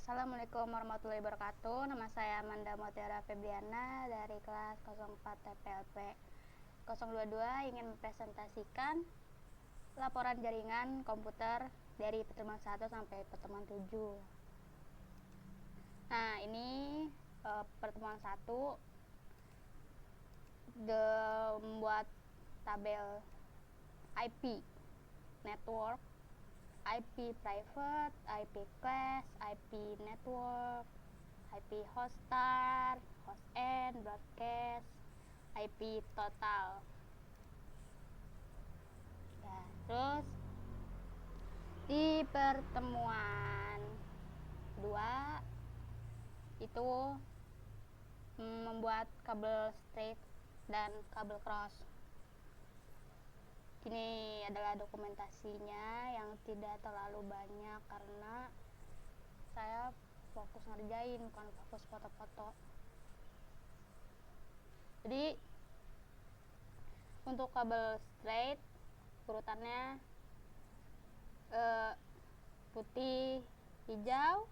Assalamualaikum warahmatullahi wabarakatuh. Nama saya Amanda Mutiara Febriana dari kelas 04 TPLP 022 ingin mempresentasikan laporan jaringan komputer dari pertemuan 1 sampai pertemuan 7. Nah, ini pertemuan 1 membuat tabel IP network, IP private, IP class, IP network, IP host start, host end, broadcast, IP total. Ya, terus di pertemuan 2 itu membuat kabel straight dan kabel cross. Ini adalah dokumentasinya yang tidak terlalu banyak karena saya fokus ngerjain, bukan fokus foto-foto. Jadi untuk kabel straight urutannya putih, hijau,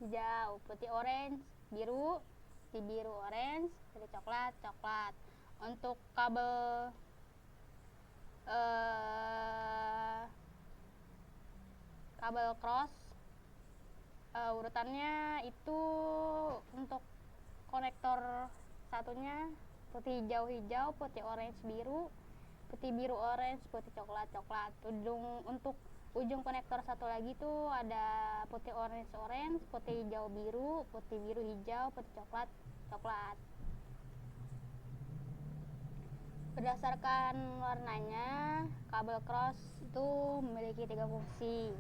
hijau, putih orange, biru, putih biru orange, putih coklat, coklat. Untuk kabel kabel cross urutannya itu untuk konektor satunya putih hijau hijau, putih orange biru, putih biru orange, putih coklat coklat. Untuk ujung konektor satu lagi tuh ada putih orange orange, putih hijau biru, putih biru hijau, putih coklat coklat. Berdasarkan warnanya, kabel cross itu memiliki 3 fungsi.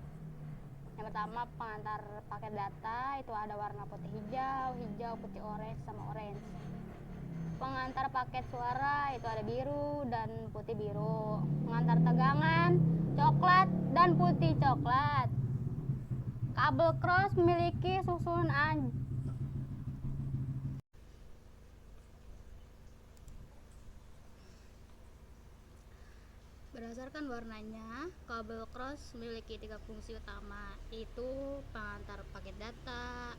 Yang pertama, pengantar paket data itu ada warna putih hijau, hijau, putih orange, sama orange. Pengantar paket suara itu ada biru dan putih biru. Pengantar tegangan coklat dan putih coklat. Kabel cross memiliki susunan berdasarkan warnanya, kabel cross memiliki 3 fungsi utama, yaitu pengantar paket data,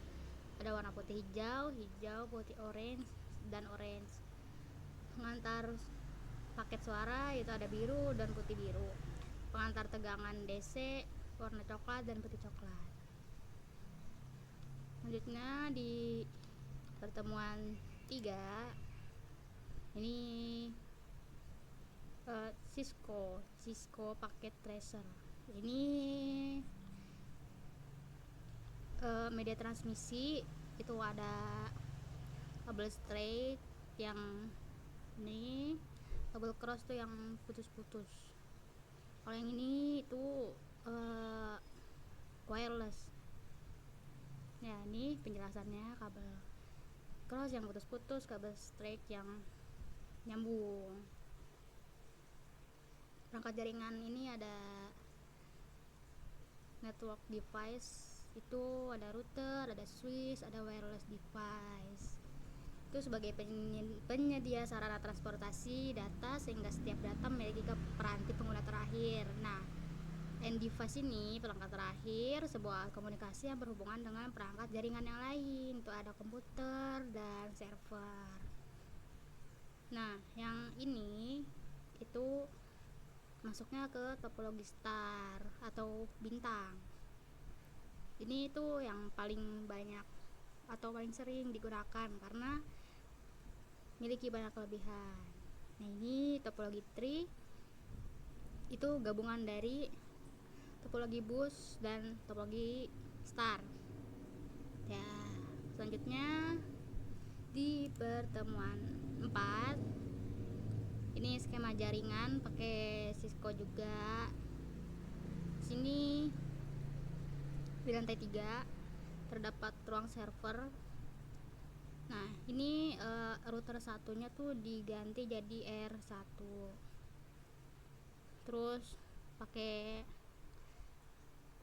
ada warna putih hijau, hijau, putih orange, dan orange. Pengantar paket suara itu ada biru dan putih biru. Pengantar tegangan DC warna coklat dan putih coklat. Selanjutnya di pertemuan 3 ini Cisco paket tracer. Ini media transmisi itu ada kabel straight yang ini, kabel cross tuh yang putus-putus. Kalau yang ini itu wireless. Ya, ini penjelasannya, kabel cross yang putus-putus, kabel straight yang nyambung. Perangkat jaringan ini ada network device, itu ada router, ada switch, ada wireless device. Itu sebagai penyedia sarana transportasi data sehingga setiap data memiliki peranti pengguna terakhir. Nah, end device ini perangkat terakhir sebuah komunikasi yang berhubungan dengan perangkat jaringan yang lain. Itu ada komputer dan server. Nah, yang ini itu masuknya ke topologi star atau bintang. Ini itu yang paling banyak atau paling sering digunakan karena memiliki banyak kelebihan. Nah, ini topologi tree itu gabungan dari topologi bus dan topologi star. Ya, selanjutnya di pertemuan 4 ini skema jaringan pakai Cisco juga. Sini di lantai 3 terdapat ruang server. Nah, ini router satunya tuh diganti jadi R1. Terus pakai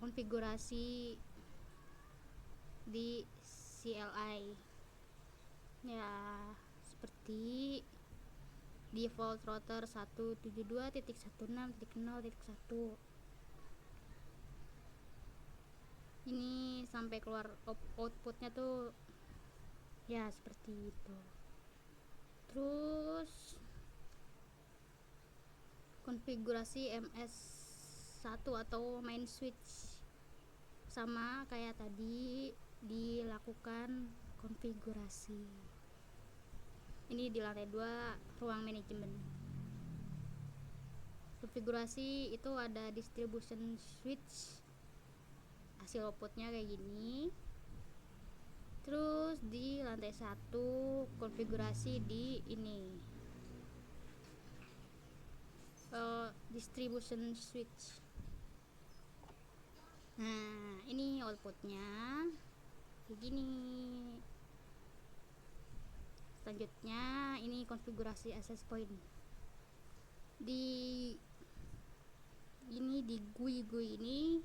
konfigurasi di CLI. Ya, seperti default router 172.16.0.1. Ini sampai keluar outputnya tuh ya seperti itu. Terus konfigurasi MS1 atau main switch, sama kayak tadi, dilakukan konfigurasi. Ini di lantai 2 ruang manajemen. Konfigurasi itu ada distribution switch, hasil outputnya kayak gini. Terus di lantai 1 konfigurasi di ini distribution switch. Nah, ini outputnya kayak gini. Selanjutnya ini konfigurasi access point. Di GUI ini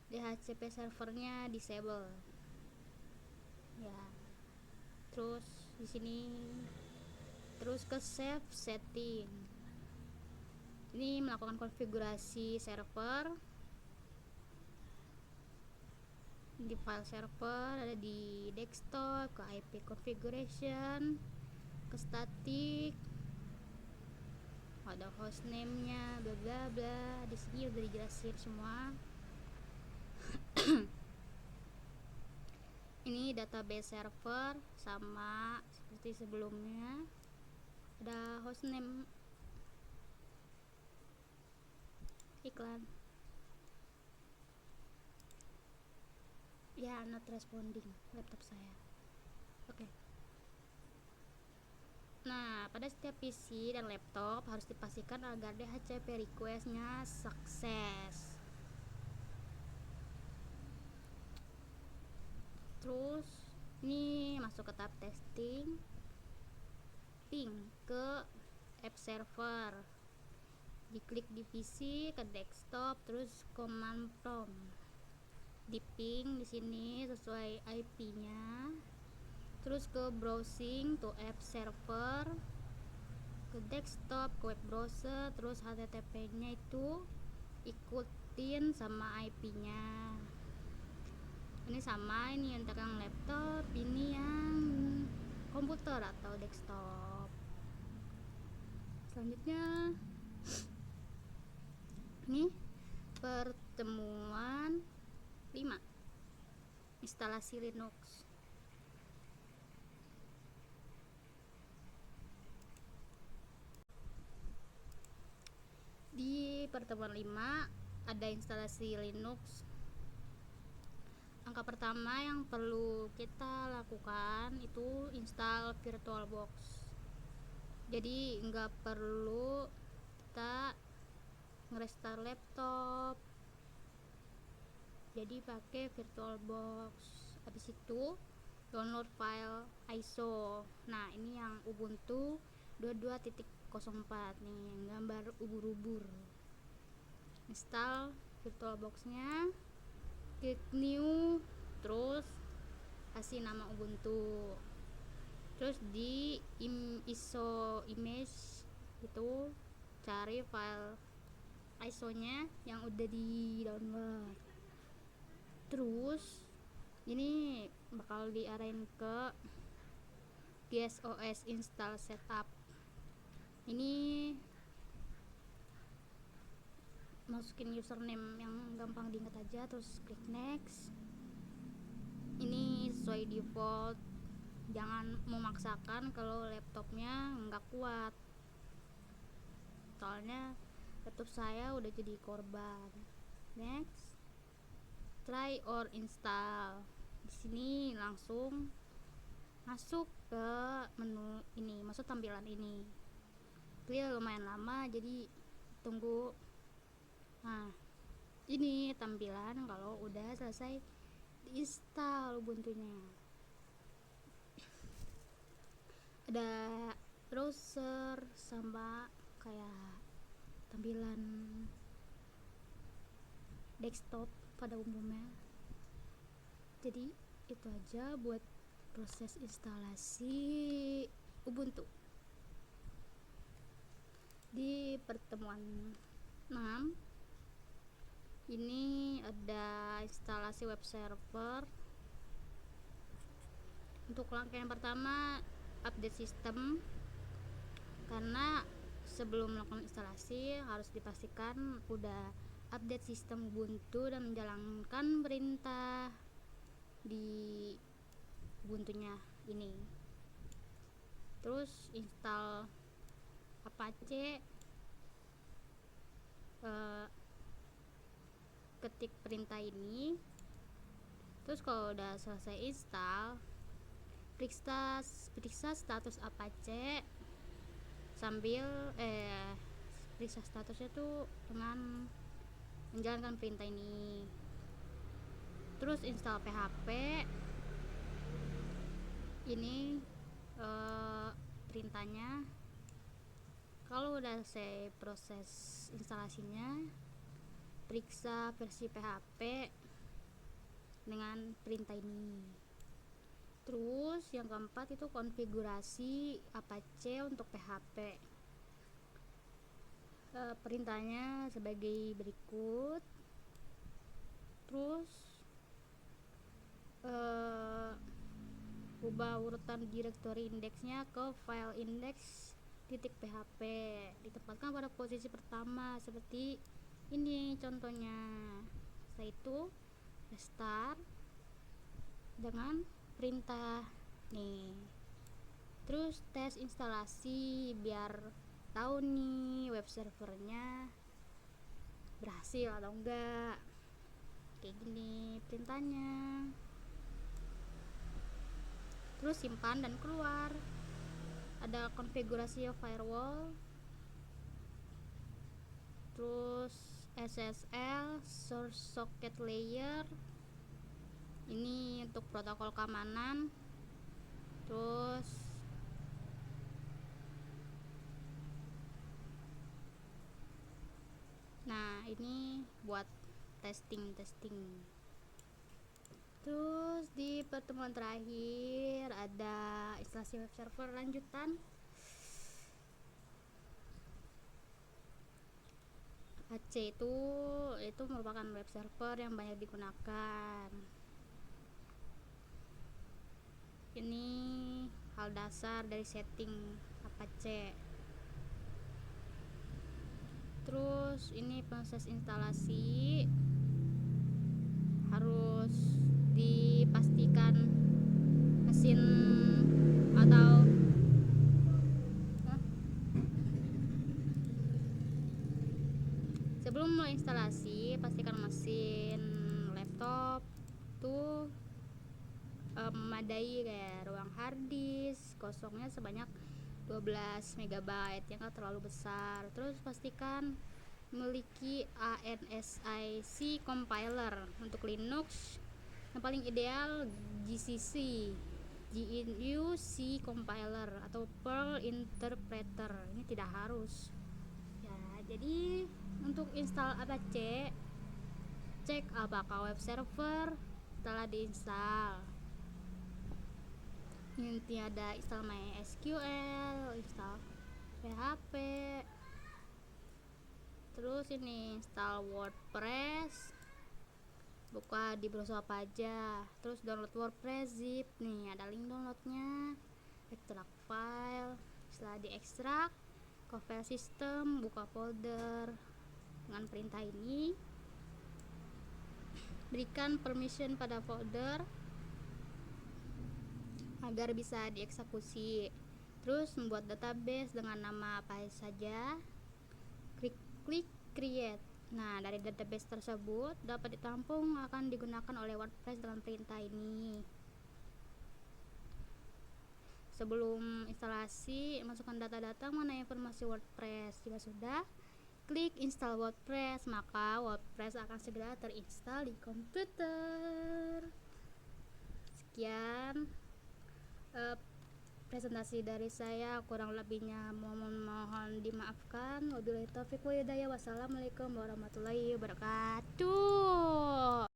DHCP servernya disable ya. Terus di sini terus ke save setting. Ini melakukan konfigurasi server. Di file server ada di desktop, ke IP configuration, ke static, ada hostname-nya, bla bla bla. Di sini udah dijelasin semua. Ini database server sama seperti sebelumnya. Ada hostname, iklan ya, not responding laptop saya. Oke. Nah, pada setiap PC dan laptop harus dipastikan agar DHCP request-nya sukses. Terus ini masuk ke tab testing, ping ke app server, diklik di PC ke desktop, terus command prompt, di ping di sini sesuai IP-nya, terus ke browsing to app server, ke desktop, ke web browser, terus HTTP-nya itu ikutin sama IP-nya. Ini sama, ini untuk yang laptop, ini yang komputer atau desktop. Selanjutnya ini pertemuan 5, instalasi Linux. Di pertemuan 5 ada instalasi Linux. Angka pertama yang perlu kita lakukan itu install VirtualBox. Jadi nggak perlu kita nge-restart laptop, jadi pakai VirtualBox. Habis itu download file ISO. Nah, ini yang Ubuntu 22.04 nih, gambar ubur-ubur. Install VirtualBox-nya, klik new, terus kasih nama Ubuntu. Terus di ISO image itu cari file ISO-nya yang udah di download. Terus ini bakal diarahin ke GSOS install setup. Ini masukin username yang gampang diingat aja, terus klik next. Ini sesuai default, jangan memaksakan kalau laptopnya nggak kuat, soalnya laptop saya udah jadi korban. Next, try or install. Di sini langsung masuk ke menu ini, masuk tampilan ini. Clear lumayan lama, jadi tunggu. Nah, ini tampilan kalau udah selesai diinstal Ubuntunya. Ada browser sama kayak tampilan desktop pada umumnya. Jadi itu aja buat proses instalasi Ubuntu. Di pertemuan 6 Ini ada instalasi web server. Untuk langkah yang pertama, update sistem, karena sebelum melakukan instalasi harus dipastikan udah update sistem Ubuntu dan menjalankan perintah di Ubuntunya ini. Terus install Apache, ketik perintah ini. Terus kalau udah selesai install, periksa status Apache sambil periksa statusnya tuh dengan menjalankan perintah ini. Terus install PHP ini, perintahnya. Kalau udah selesai proses instalasinya, periksa versi PHP dengan perintah ini. Terus yang keempat itu konfigurasi Apache untuk PHP. Perintahnya sebagai berikut. Terus ubah urutan direktori indeksnya ke file index.php, ditempatkan pada posisi pertama seperti ini contohnya. Setelah itu restart dengan perintah nih. Terus tes instalasi biar tahu nih web servernya berhasil atau enggak. Kayak gini perintahnya. Terus simpan dan keluar. Ada konfigurasi firewall, terus SSL source socket layer, ini untuk protokol keamanan. Terus nah ini buat testing. Terus di pertemuan terakhir ada instalasi web server lanjutan. Apache itu merupakan web server yang banyak digunakan. Ini hal dasar dari setting Apache. Terus ini proses instalasi harus dipastikan mesin atau sebelum mulai instalasi pastikan mesin laptop tuh memadai, kayak ruang harddisk kosongnya sebanyak 12 MB yang gak terlalu besar. Terus pastikan memiliki ANSI compiler untuk Linux. Yang paling ideal GCC, GNU C compiler atau Perl interpreter. Ini tidak harus ya. Jadi untuk install Apache, cek apakah web server telah diinstal. Nanti ada install MySQL, install PHP, terus ini install WordPress, buka di browser apa aja. Terus download WordPress zip, nih ada link downloadnya. Ekstrak file, setelah diekstrak ke file system, buka folder dengan perintah ini. Berikan permission pada folder agar bisa dieksekusi. Terus membuat database dengan nama apa saja. Klik create. Nah, dari database tersebut dapat ditampung akan digunakan oleh WordPress dengan perintah ini. Sebelum instalasi, masukkan data-data mengenai informasi WordPress. Jika sudah, klik install WordPress, maka WordPress akan segera terinstall di komputer. Sekian presentasi dari saya, kurang lebihnya mohon dimaafkan. Wabillahi taufiq wa hidayah. Wassalamualaikum warahmatullahi wabarakatuh.